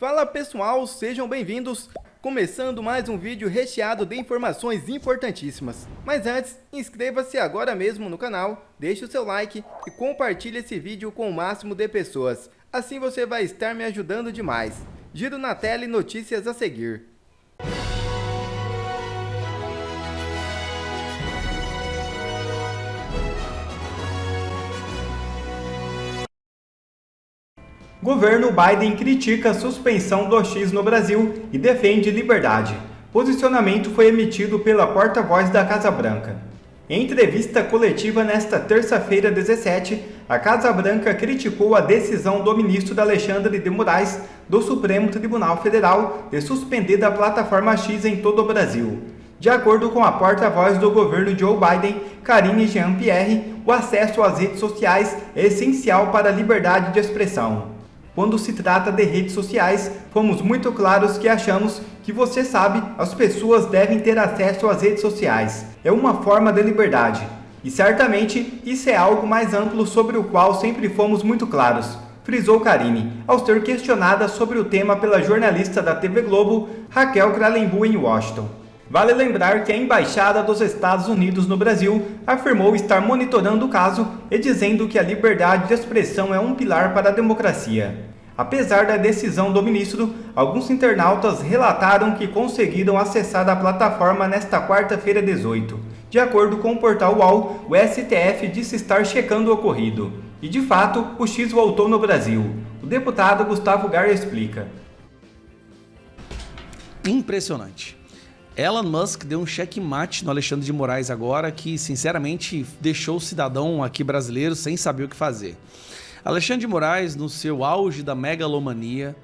Fala pessoal, sejam bem-vindos! Começando mais um vídeo recheado de informações importantíssimas. Mas antes, inscreva-se agora mesmo no canal, deixe o seu like e compartilhe esse vídeo com o máximo de pessoas. Assim você vai estar me ajudando demais. Giro na tela e notícias a seguir. Governo Biden critica a suspensão do X no Brasil e defende liberdade. Posicionamento foi emitido pela porta-voz da Casa Branca. Em entrevista coletiva nesta terça-feira 17, a Casa Branca criticou a decisão do ministro Alexandre de Moraes do Supremo Tribunal Federal de suspender a plataforma X em todo o Brasil. De acordo com a porta-voz do governo Joe Biden, Karine Jean-Pierre, o acesso às redes sociais é essencial para a liberdade de expressão. Quando se trata de redes sociais, fomos muito claros que achamos que você sabe, as pessoas devem ter acesso às redes sociais. É uma forma de liberdade. E certamente isso é algo mais amplo sobre o qual sempre fomos muito claros, frisou Karine, ao ser questionada sobre o tema pela jornalista da TV Globo, Raquel Kralenbu, em Washington. Vale lembrar que a Embaixada dos Estados Unidos no Brasil afirmou estar monitorando o caso e dizendo que a liberdade de expressão é um pilar para a democracia. Apesar da decisão do ministro, alguns internautas relataram que conseguiram acessar a plataforma nesta quarta-feira 18. De acordo com o portal UOL, o STF disse estar checando o ocorrido. E de fato, o X voltou no Brasil. O deputado Gustavo Gar explica. Impressionante. Elon Musk deu um checkmate no Alexandre de Moraes agora, que sinceramente deixou o cidadão aqui brasileiro sem saber o que fazer. Alexandre de Moraes, no seu auge da megalomania,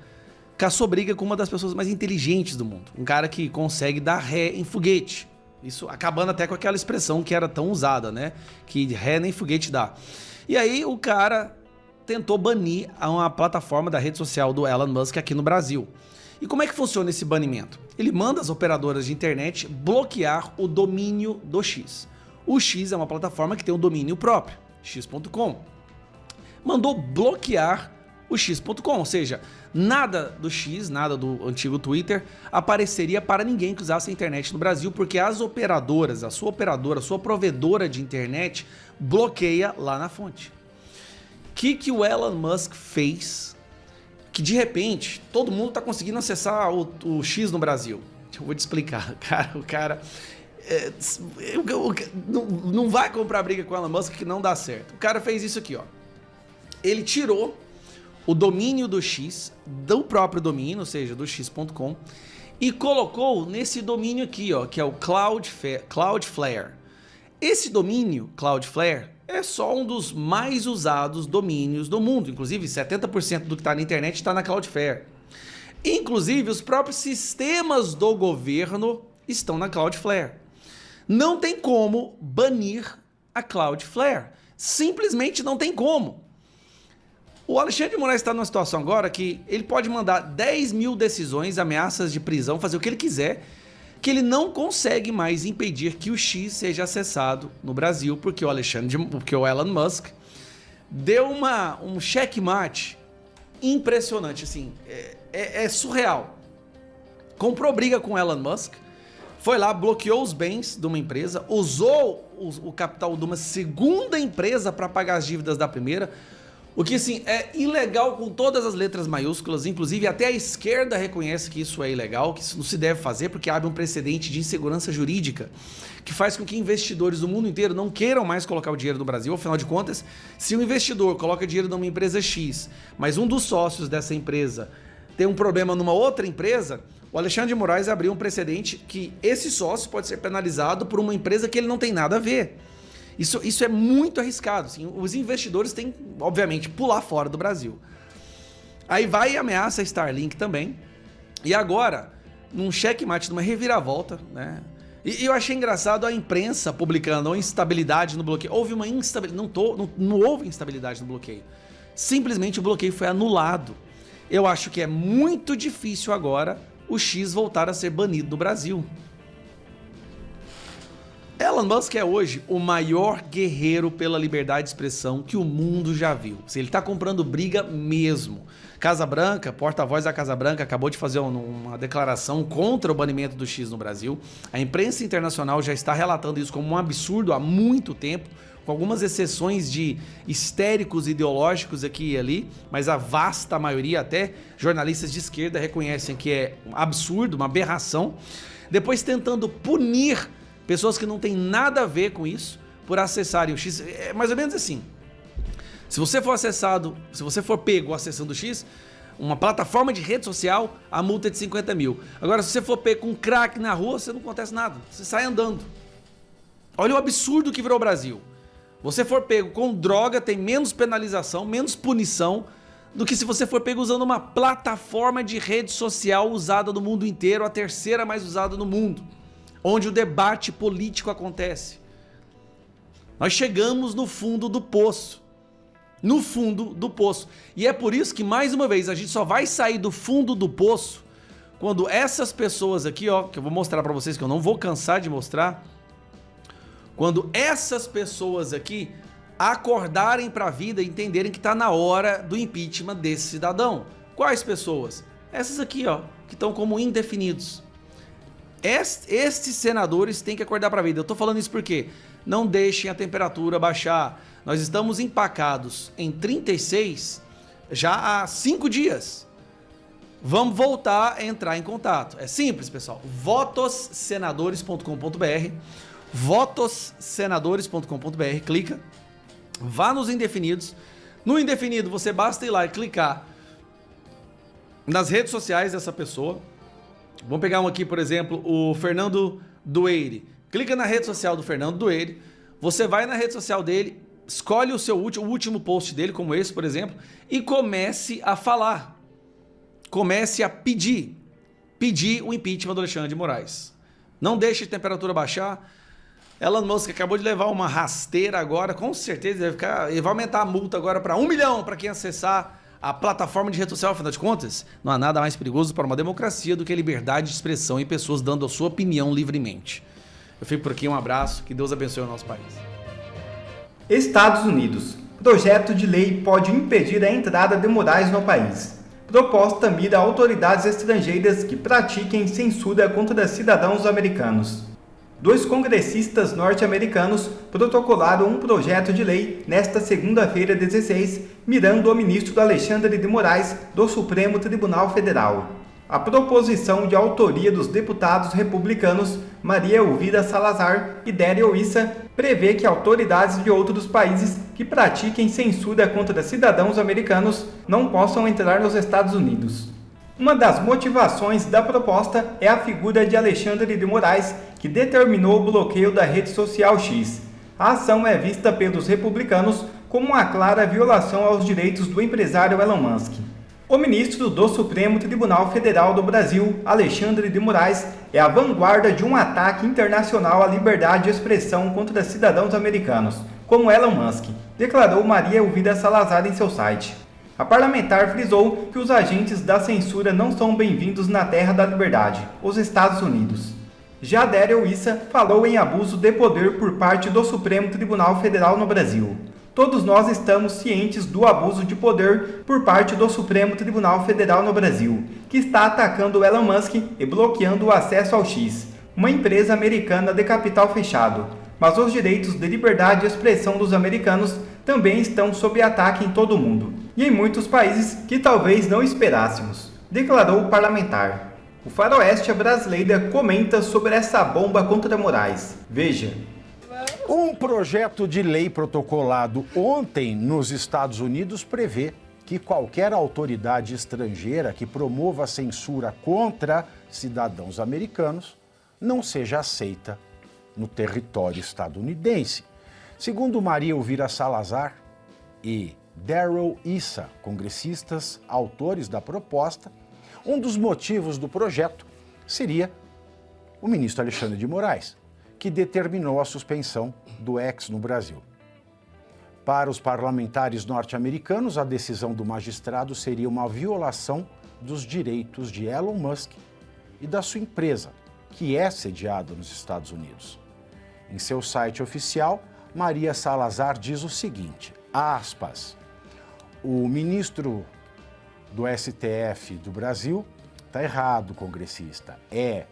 caçou briga com uma das pessoas mais inteligentes do mundo. Um cara que consegue dar ré em foguete. Isso acabando até com aquela expressão que era tão usada, né? Que ré nem foguete dá. E aí o cara tentou banir uma plataforma da rede social do Elon Musk aqui no Brasil. E como é que funciona esse banimento? Ele manda as operadoras de internet bloquear o domínio do X. O X é uma plataforma que tem um domínio próprio, x.com. Mandou bloquear o x.com, ou seja, nada do X, nada do antigo Twitter apareceria para ninguém que usasse a internet no Brasil, porque as operadoras, a sua provedora de internet bloqueia lá na fonte. O que o Elon Musk fez que de repente todo mundo está conseguindo acessar o X no Brasil? Eu vou te explicar, o cara não vai comprar briga com o Elon Musk que não dá certo. O cara fez isso aqui, ó. Ele tirou o domínio do X, do próprio domínio, ou seja, do x.com, e colocou nesse domínio aqui, ó, que é o Cloudflare. Esse domínio, Cloudflare, é só um dos mais usados domínios do mundo. Inclusive, 70% do que está na internet está na Cloudflare. Inclusive, os próprios sistemas do governo estão na Cloudflare. Não tem como banir a Cloudflare. Simplesmente não tem como. O Alexandre de Moraes está numa situação agora que ele pode mandar 10 mil decisões, ameaças de prisão, fazer o que ele quiser, que ele não consegue mais impedir que o X seja acessado no Brasil, porque o Elon Musk deu um checkmate impressionante, assim, é surreal. Comprou briga com o Elon Musk, foi lá, bloqueou os bens de uma empresa, usou o capital de uma segunda empresa para pagar as dívidas da primeira, o que, assim, é ilegal com todas as letras maiúsculas, inclusive até a esquerda reconhece que isso é ilegal, que isso não se deve fazer, porque abre um precedente de insegurança jurídica, que faz com que investidores do mundo inteiro não queiram mais colocar o dinheiro no Brasil. Afinal de contas, se um investidor coloca dinheiro numa empresa X, mas um dos sócios dessa empresa tem um problema numa outra empresa, o Alexandre de Moraes abriu um precedente que esse sócio pode ser penalizado por uma empresa que ele não tem nada a ver. Isso é muito arriscado, assim. Os investidores têm, obviamente, pular fora do Brasil. Aí vai e ameaça a Starlink também. E agora, num checkmate, numa reviravolta, né? E eu achei engraçado a imprensa publicando uma instabilidade no bloqueio. Houve uma instabilidade, não houve instabilidade no bloqueio. Simplesmente o bloqueio foi anulado. Eu acho que é muito difícil agora o X voltar a ser banido no Brasil. Elon Musk é hoje o maior guerreiro pela liberdade de expressão que o mundo já viu. Ele está comprando briga mesmo. Casa Branca, porta-voz da Casa Branca, acabou de fazer uma declaração contra o banimento do X no Brasil. A imprensa internacional já está relatando isso como um absurdo há muito tempo, com algumas exceções de histéricos ideológicos aqui e ali, mas a vasta maioria, até jornalistas de esquerda, reconhecem que é um absurdo, uma aberração. Depois tentando punir pessoas que não têm nada a ver com isso por acessarem o X. É mais ou menos assim. Se você for pego acessando o X, uma plataforma de rede social, a multa é de 50 mil. Agora, se você for pego com crack na rua, você não acontece nada. Você sai andando. Olha o absurdo que virou o Brasil. Você for pego com droga, tem menos penalização, menos punição do que se você for pego usando uma plataforma de rede social usada no mundo inteiro, a terceira mais usada no mundo, onde o debate político acontece. Nós chegamos no fundo do poço. No fundo do poço. E é por isso que, mais uma vez, a gente só vai sair do fundo do poço quando essas pessoas aqui, ó, que eu vou mostrar pra vocês, que eu não vou cansar de mostrar, quando essas pessoas aqui acordarem pra vida e entenderem que tá na hora do impeachment desse cidadão. Quais pessoas? Essas aqui, ó, que estão como indefinidos. Estes senadores têm que acordar pra vida. Eu tô falando isso porque não deixem a temperatura baixar. Nós estamos empacados em 36 já há 5 dias. Vamos voltar a entrar em contato. É simples, pessoal. votossenadores.com.br, votossenadores.com.br, clica, vá nos indefinidos. No indefinido, você basta ir lá e clicar nas redes sociais dessa pessoa. Vamos pegar um aqui, por exemplo, o Fernando Dueire. Clica na rede social do Fernando Dueire. Você vai na rede social dele, escolhe o último post dele, como esse, por exemplo, e comece a falar. Comece a pedir o impeachment do Alexandre de Moraes. Não deixe a temperatura baixar. Elon Musk acabou de levar uma rasteira agora, com certeza ele vai aumentar a multa agora para 1 milhão para quem acessar a plataforma de rede social. Afinal de contas, não há nada mais perigoso para uma democracia do que a liberdade de expressão e pessoas dando a sua opinião livremente. Eu fico por aqui, um abraço, que Deus abençoe o nosso país. Estados Unidos. Projeto de lei pode impedir a entrada de Moraes no país. Proposta mira autoridades estrangeiras que pratiquem censura contra cidadãos americanos. 2 congressistas norte-americanos protocolaram um projeto de lei nesta segunda-feira 16, mirando o ministro Alexandre de Moraes do Supremo Tribunal Federal. A proposição, de autoria dos deputados republicanos Maria Elvira Salazar e Daryl Issa, prevê que autoridades de outros países que pratiquem censura contra cidadãos americanos não possam entrar nos Estados Unidos. Uma das motivações da proposta é a figura de Alexandre de Moraes, que determinou o bloqueio da rede social X. A ação é vista pelos republicanos como uma clara violação aos direitos do empresário Elon Musk. O ministro do Supremo Tribunal Federal do Brasil, Alexandre de Moraes, é a vanguarda de um ataque internacional à liberdade de expressão contra cidadãos americanos, como Elon Musk, declarou Maria Elvira Salazar em seu site. A parlamentar frisou que os agentes da censura não são bem-vindos na terra da liberdade, os Estados Unidos. Já Daryl Issa falou em abuso de poder por parte do Supremo Tribunal Federal no Brasil. Todos nós estamos cientes do abuso de poder por parte do Supremo Tribunal Federal no Brasil, que está atacando Elon Musk e bloqueando o acesso ao X, uma empresa americana de capital fechado. Mas os direitos de liberdade de expressão dos americanos também estão sob ataque em todo o mundo, e em muitos países que talvez não esperássemos, declarou o parlamentar. O Faroeste Brasileira comenta sobre essa bomba contra Moraes. Veja. Um projeto de lei protocolado ontem nos Estados Unidos prevê que qualquer autoridade estrangeira que promova censura contra cidadãos americanos não seja aceita no território estadunidense. Segundo Maria Elvira Salazar e Daryl Issa, congressistas autores da proposta, um dos motivos do projeto seria o ministro Alexandre de Moraes, que determinou a suspensão do X no Brasil. Para os parlamentares norte-americanos, a decisão do magistrado seria uma violação dos direitos de Elon Musk e da sua empresa, que é sediada nos Estados Unidos. Em seu site oficial, Maria Salazar diz o seguinte, aspas, o ministro do STF do Brasil está errado, congressista, é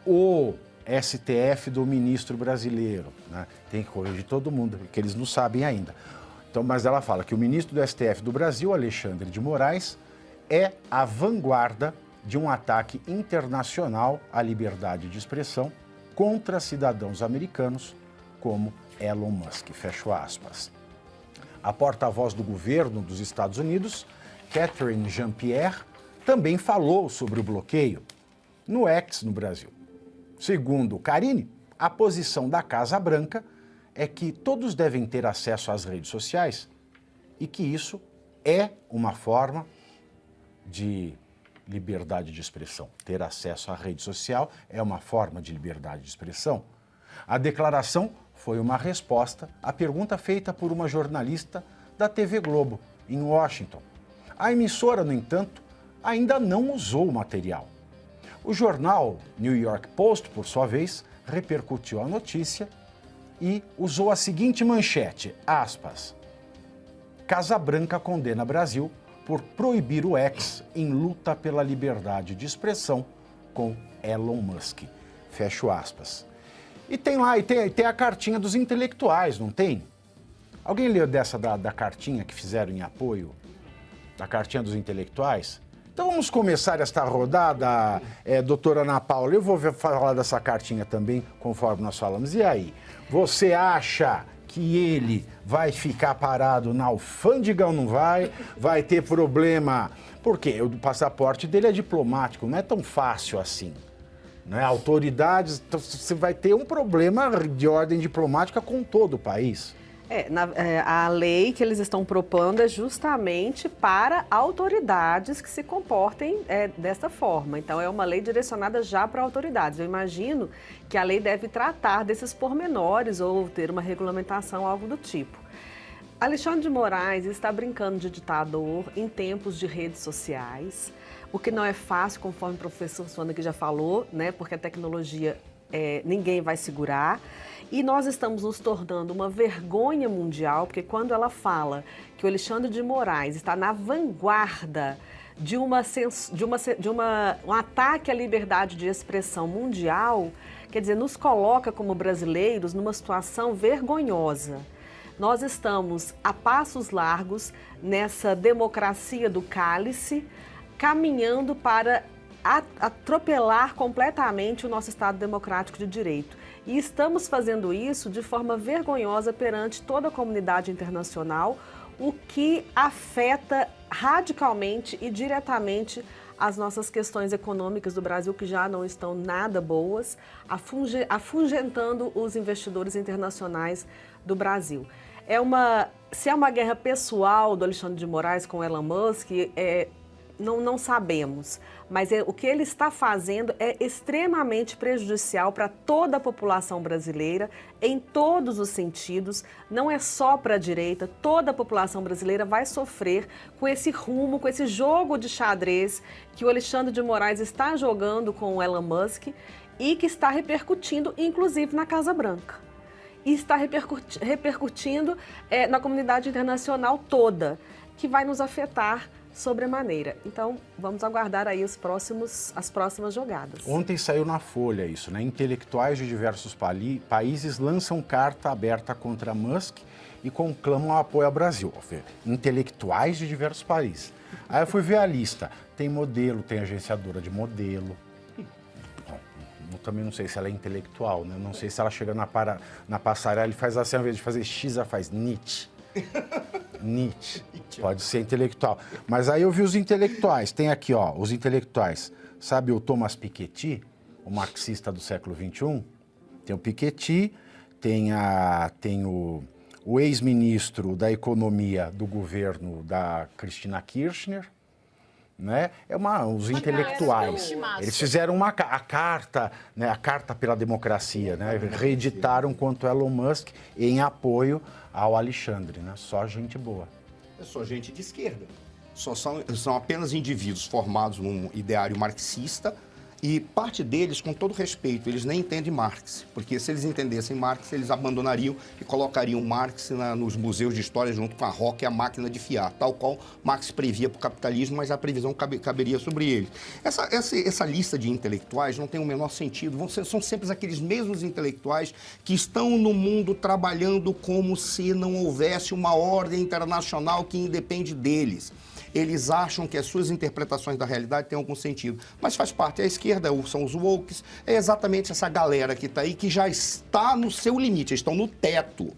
o STF do ministro brasileiro, né? Tem que corrigir todo mundo, porque eles não sabem ainda. Então, mas ela fala que o ministro do STF do Brasil, Alexandre de Moraes, é a vanguarda de um ataque internacional à liberdade de expressão contra cidadãos americanos como Elon Musk, fecho aspas. A porta-voz do governo dos Estados Unidos, Catherine Jean-Pierre, também falou sobre o bloqueio no X no Brasil. Segundo Karine, a posição da Casa Branca é que todos devem ter acesso às redes sociais e que isso é uma forma de liberdade de expressão. Ter acesso à rede social é uma forma de liberdade de expressão. A declaração foi uma resposta à pergunta feita por uma jornalista da TV Globo, em Washington. A emissora, no entanto, ainda não usou o material. O jornal New York Post, por sua vez, repercutiu a notícia e usou a seguinte manchete, aspas, Casa Branca condena Brasil por proibir o X em luta pela liberdade de expressão com Elon Musk, fecho aspas. E tem lá, tem a cartinha dos intelectuais, não tem? Alguém leu dessa da cartinha que fizeram em apoio, da cartinha dos intelectuais? Então vamos começar esta rodada, doutora Ana Paula. Eu vou falar dessa cartinha também, conforme nós falamos. E aí, você acha que ele vai ficar parado na alfândega ou não vai? Vai ter problema? Porque o passaporte dele é diplomático, não é tão fácil assim. Né? Autoridades, então, você vai ter um problema de ordem diplomática com todo o país. A lei que eles estão propondo é justamente para autoridades que se comportem desta forma. Então, é uma lei direcionada já para autoridades. Eu imagino que a lei deve tratar desses pormenores ou ter uma regulamentação, algo do tipo. Alexandre de Moraes está brincando de ditador em tempos de redes sociais, o que não é fácil, conforme o professor Sônia que já falou, né? Porque a tecnologia ninguém vai segurar. E nós estamos nos tornando uma vergonha mundial, porque quando ela fala que o Alexandre de Moraes está na vanguarda de um ataque à liberdade de expressão mundial, quer dizer, nos coloca como brasileiros numa situação vergonhosa. Nós estamos a passos largos nessa democracia do cálice, caminhando para atropelar completamente o nosso Estado democrático de direito. E estamos fazendo isso de forma vergonhosa perante toda a comunidade internacional, o que afeta radicalmente e diretamente as nossas questões econômicas do Brasil, que já não estão nada boas, afugentando os investidores internacionais do Brasil. Se é uma guerra pessoal do Alexandre de Moraes com Elon Musk, não sabemos, mas o que ele está fazendo é extremamente prejudicial para toda a população brasileira, em todos os sentidos, não é só para a direita, toda a população brasileira vai sofrer com esse rumo, com esse jogo de xadrez que o Alexandre de Moraes está jogando com o Elon Musk e que está repercutindo, inclusive, na Casa Branca. E está repercutindo na comunidade internacional toda, que vai nos afetar sobremaneira. Então, vamos aguardar aí as próximas jogadas. Ontem saiu na Folha isso, né? Intelectuais de diversos países lançam carta aberta contra Musk e conclamam apoio ao Brasil. Intelectuais de diversos países. Aí eu fui ver a lista. Tem modelo, tem agenciadora de modelo. Eu também não sei se ela é intelectual, né? Não sei se ela chega na passarela e faz assim, ao invés de fazer X, ela faz Nietzsche. Nietzsche. Pode ser intelectual. Mas aí eu vi os intelectuais. Tem aqui, ó, os intelectuais. Sabe o Thomas Piketty, o marxista do século XXI? Tem o Piketty, tem o ex-ministro da Economia do governo da Cristina Kirchner, né? Os intelectuais. Eles fizeram a carta, né? A carta pela democracia, né? Reeditaram quanto Elon Musk em apoio ao Alexandre, né? Só gente boa. É só gente de esquerda. São apenas indivíduos formados num ideário marxista, E parte deles, com todo respeito, eles nem entendem Marx, porque se eles entendessem Marx, eles abandonariam e colocariam Marx nos museus de história junto com a roca e a máquina de fiar, tal qual Marx previa para o capitalismo, mas a previsão caberia sobre ele. Essa lista de intelectuais não tem o menor sentido, são sempre aqueles mesmos intelectuais que estão no mundo trabalhando como se não houvesse uma ordem internacional que independe deles. Eles acham que as suas interpretações da realidade têm algum sentido. Mas faz parte, a esquerda são os wokes, é exatamente essa galera que está aí, que já está no seu limite, estão no teto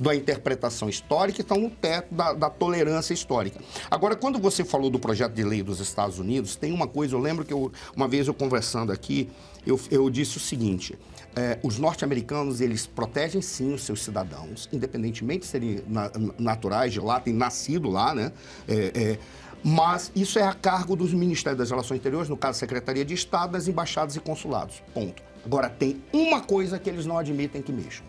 da interpretação histórica, estão no teto da tolerância histórica. Agora, quando você falou do projeto de lei dos Estados Unidos, tem uma coisa, eu lembro que uma vez eu conversando aqui, eu disse o seguinte: os norte-americanos, eles protegem sim os seus cidadãos, independentemente de serem naturais de lá, têm nascido lá, né? Mas isso é a cargo dos Ministérios das Relações Exteriores, no caso, Secretaria de Estado, das embaixadas e consulados. Ponto. Agora, tem uma coisa que eles não admitem que mexam.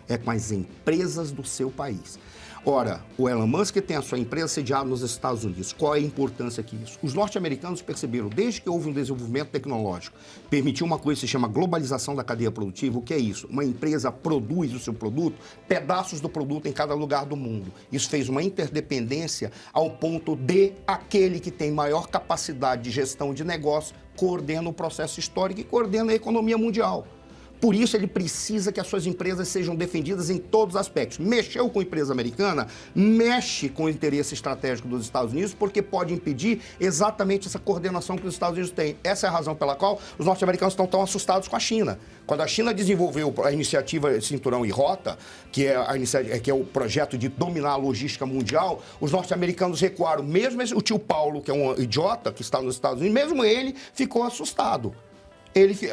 É com as empresas do seu país. Ora, o Elon Musk tem a sua empresa sediada nos Estados Unidos. Qual é a importância que isso? Os norte-americanos perceberam, desde que houve um desenvolvimento tecnológico, permitiu uma coisa que se chama globalização da cadeia produtiva. O que é isso? Uma empresa produz o seu produto, pedaços do produto em cada lugar do mundo. Isso fez uma interdependência ao ponto de aquele que tem maior capacidade de gestão de negócio coordena o processo histórico e coordena a economia mundial. Por isso, ele precisa que as suas empresas sejam defendidas em todos os aspectos. Mexeu com a empresa americana, mexe com o interesse estratégico dos Estados Unidos, porque pode impedir exatamente essa coordenação que os Estados Unidos têm. Essa é a razão pela qual os norte-americanos estão tão assustados com a China. Quando a China desenvolveu a iniciativa Cinturão e Rota, que é o projeto de dominar a logística mundial, os norte-americanos recuaram. Mesmo o tio Paulo, que é um idiota, que está nos Estados Unidos, mesmo ele ficou assustado.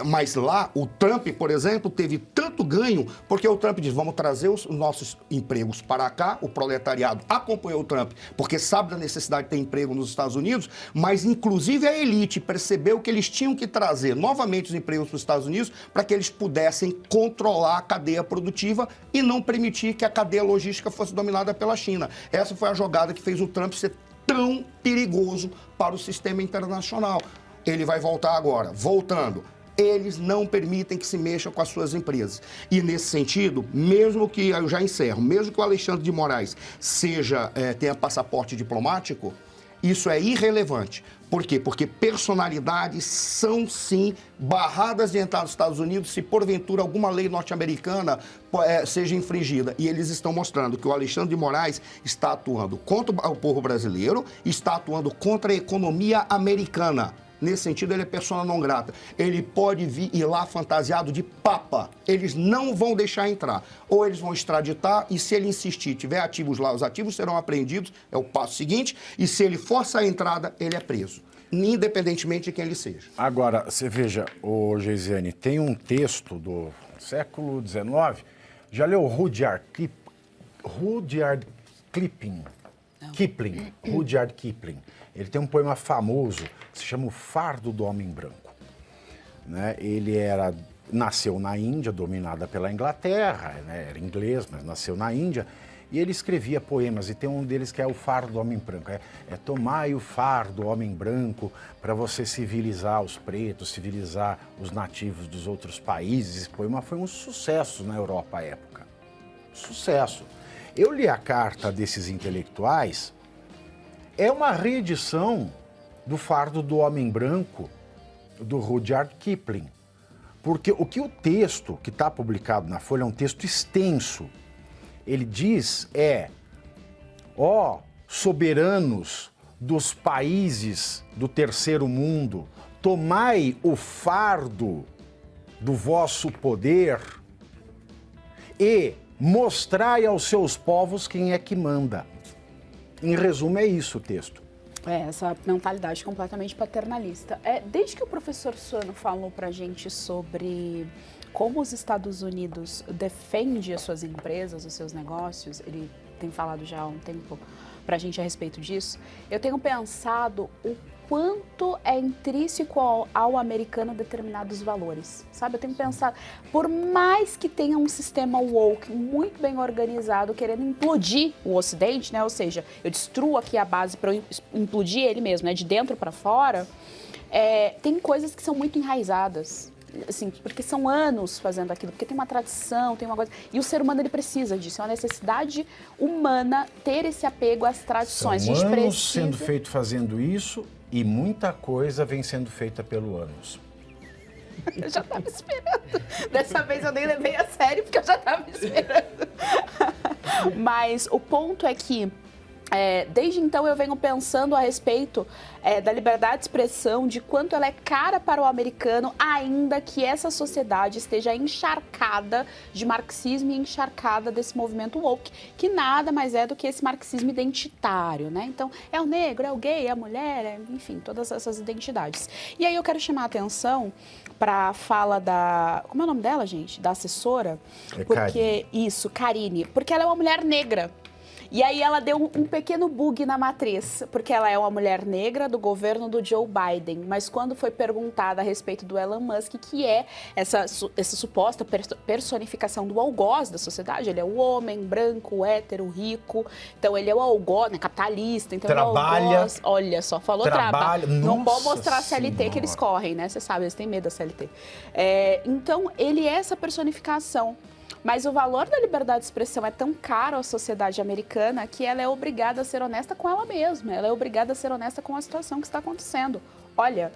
Mas lá, o Trump, por exemplo, teve tanto ganho, porque o Trump diz, vamos trazer os nossos empregos para cá, o proletariado acompanhou o Trump, porque sabe da necessidade de ter emprego nos Estados Unidos, mas inclusive a elite percebeu que eles tinham que trazer novamente os empregos para os Estados Unidos para que eles pudessem controlar a cadeia produtiva e não permitir que a cadeia logística fosse dominada pela China. Essa foi a jogada que fez o Trump ser tão perigoso para o sistema internacional. Ele vai voltar agora. Voltando, eles não permitem que se mexam com as suas empresas. E nesse sentido, mesmo que, eu já encerro, mesmo que o Alexandre de Moraes tenha passaporte diplomático, isso é irrelevante. Por quê? Porque personalidades são, sim, barradas de entrar nos Estados Unidos se, porventura, alguma lei norte-americana seja infringida. E eles estão mostrando que o Alexandre de Moraes está atuando contra o povo brasileiro e está atuando contra a economia americana. Nesse sentido, ele é persona não grata. Ele pode ir lá fantasiado de papa. Eles não vão deixar entrar. Ou eles vão extraditar e, se ele insistir, tiver ativos lá, os ativos serão apreendidos, é o passo seguinte, e se ele força a entrada, ele é preso, independentemente de quem ele seja. Agora, você veja, Geisiane, tem um texto do século XIX, já leu Rudyard Kipling? Rudyard Kipling. Ele tem um poema famoso que se chama O Fardo do Homem Branco. Né? Ele nasceu na Índia, dominada pela Inglaterra, né? Era inglês, mas nasceu na Índia, e ele escrevia poemas, e tem um deles que é O Fardo do Homem Branco. Tomai o fardo, homem branco, para você civilizar os pretos, civilizar os nativos dos outros países. Esse poema foi um sucesso na Europa à época. Sucesso. Eu li a carta desses intelectuais, é uma reedição do Fardo do Homem Branco, do Rudyard Kipling. Porque o que o texto que está publicado na Folha é um texto extenso. Ele diz ó, soberanos dos países do terceiro mundo, tomai o fardo do vosso poder e mostrai aos seus povos quem é que manda. Em resumo, é isso o texto. Essa mentalidade completamente paternalista. Desde que o professor Suano falou pra gente sobre como os Estados Unidos defende as suas empresas, os seus negócios, ele tem falado já há um tempo pra gente a respeito disso, eu tenho pensado o quanto é intrínseco ao americano determinados valores, sabe? Eu tenho pensado, por mais que tenha um sistema woke muito bem organizado, querendo implodir o Ocidente, né? Ou seja, eu destruo aqui a base para implodir ele mesmo, né? De dentro para fora, tem coisas que são muito enraizadas. Assim, porque são anos fazendo aquilo, porque tem uma tradição, tem uma coisa... E o ser humano, ele precisa disso, é uma necessidade humana ter esse apego às tradições. São a gente anos precisa... sendo feito fazendo isso e muita coisa vem sendo feita pelo ânus. Eu já estava esperando. Dessa vez eu nem levei a sério, porque eu já estava esperando. Mas o ponto é que, desde então eu venho pensando a respeito da liberdade de expressão, de quanto ela é cara para o americano, ainda que essa sociedade esteja encharcada de marxismo e encharcada desse movimento woke, que nada mais é do que esse marxismo identitário, né? Então, é o negro, é o gay, é a mulher, enfim, todas essas identidades. E aí eu quero chamar a atenção para a fala da... Como é o nome dela, gente? Da assessora? Porque isso, Karine. Porque ela é uma mulher negra. E aí ela deu um pequeno bug na matriz, porque ela é uma mulher negra do governo do Joe Biden, mas quando foi perguntada a respeito do Elon Musk, que é essa suposta personificação do algoz da sociedade, ele é o homem branco, hétero, rico, então ele é o algoz, né, capitalista, então trabalha, ele é o algoz, olha só, falou trabalho, não pode mostrar a CLT senhora. que eles correm, né, você sabe, eles têm medo da CLT. Então ele é essa personificação. Mas o valor da liberdade de expressão é tão caro à sociedade americana que ela é obrigada a ser honesta com ela mesma. Ela é obrigada a ser honesta com a situação que está acontecendo. Olha,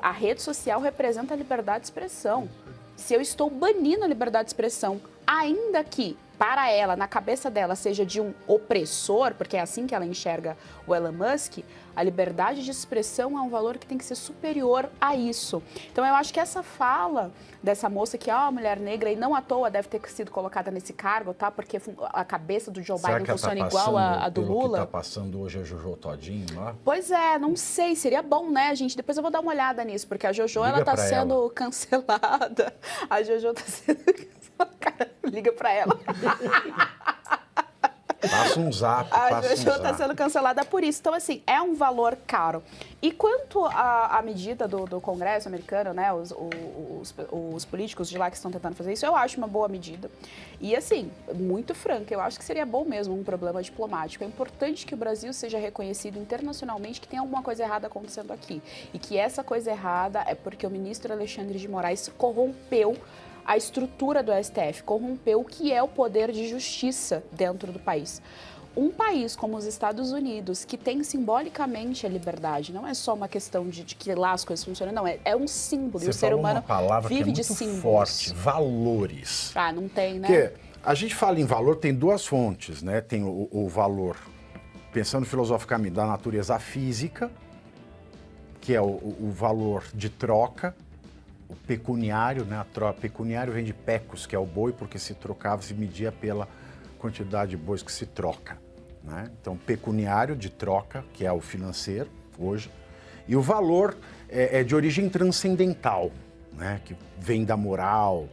a rede social representa a liberdade de expressão. Se eu estou banindo a liberdade de expressão, ainda que para ela, na cabeça dela, seja de um opressor, porque é assim que ela enxerga o Elon Musk, a liberdade de expressão é um valor que tem que ser superior a isso. Então, eu acho que essa fala dessa moça que é uma mulher negra e não à toa deve ter sido colocada nesse cargo, tá? Porque a cabeça do Joe Biden funciona igual a do Lula. Que tá passando hoje a Jojo Todinho lá? Pois é, não sei, seria bom, né, gente? Depois eu vou dar uma olhada nisso, porque a Jojo, ela tá sendo cancelada. A Jojo tá sendo cancelada. Cara, liga pra ela. Passa um zap, a Jojo está sendo cancelada por isso. Então, assim, é um valor caro. E quanto à medida do Congresso americano, né, os políticos de lá que estão tentando fazer isso, eu acho uma boa medida. E, assim, muito franca, eu acho que seria bom mesmo um problema diplomático. É importante que o Brasil seja reconhecido internacionalmente que tem alguma coisa errada acontecendo aqui. E que essa coisa errada é porque o ministro Alexandre de Moraes corrompeu a estrutura do STF, corrompeu o que é o poder de justiça dentro do país. Um país como os Estados Unidos, que tem simbolicamente a liberdade, não é só uma questão de que lá as coisas funcionam, não, é um símbolo. Você e o ser humano uma palavra vive que é de muito símbolos. forte, valores. Ah, não tem, né? Porque a gente fala em valor, tem duas fontes, né? Tem o valor, pensando filosoficamente, da natureza física, que é o valor de troca, o pecuniário, né? Pecuniário vem de pecus, que é o boi, porque se trocava, se media pela quantidade de bois que se troca, né? Então, pecuniário de troca, que é o financeiro, hoje. E o valor é de origem transcendental, né? Que vem da moral,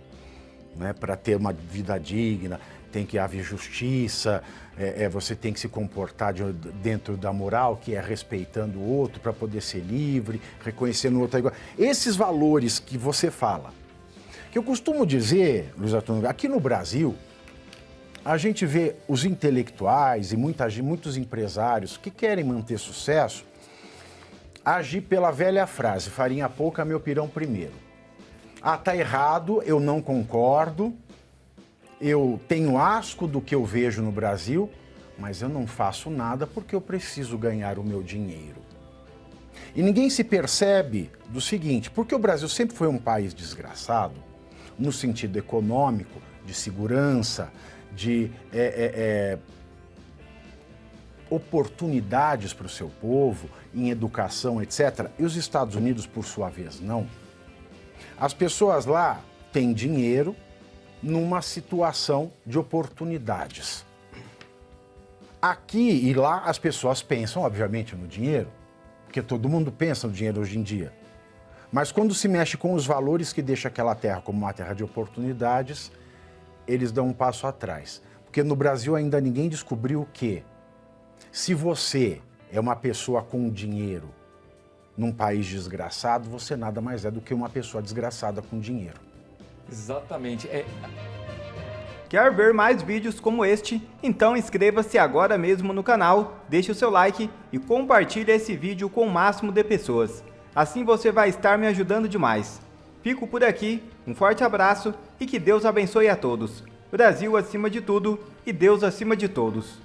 né? Para ter uma vida digna, tem que haver justiça, você tem que se comportar dentro da moral, que é respeitando o outro para poder ser livre, reconhecendo o outro igual. Esses valores que você fala, que eu costumo dizer, Luiz Antônio, aqui no Brasil, a gente vê os intelectuais e muitos empresários que querem manter sucesso agir pela velha frase, farinha pouca, meu pirão primeiro. Ah, tá errado, eu não concordo, eu tenho asco do que eu vejo no Brasil, mas eu não faço nada porque eu preciso ganhar o meu dinheiro. E ninguém se percebe do seguinte, porque o Brasil sempre foi um país desgraçado, no sentido econômico, de segurança, de oportunidades para o seu povo, em educação, etc. E os Estados Unidos, por sua vez, não. As pessoas lá têm dinheiro, numa situação de oportunidades. Aqui e lá as pessoas pensam, obviamente, no dinheiro, porque todo mundo pensa no dinheiro hoje em dia. Mas quando se mexe com os valores que deixa aquela terra como uma terra de oportunidades, eles dão um passo atrás. Porque no Brasil ainda ninguém descobriu que, se você é uma pessoa com dinheiro num país desgraçado, você nada mais é do que uma pessoa desgraçada com dinheiro. Exatamente. Quer ver mais vídeos como este? Então inscreva-se agora mesmo no canal, deixe o seu like e compartilhe esse vídeo com o máximo de pessoas. Assim você vai estar me ajudando demais. Fico por aqui, um forte abraço e que Deus abençoe a todos. Brasil acima de tudo e Deus acima de todos.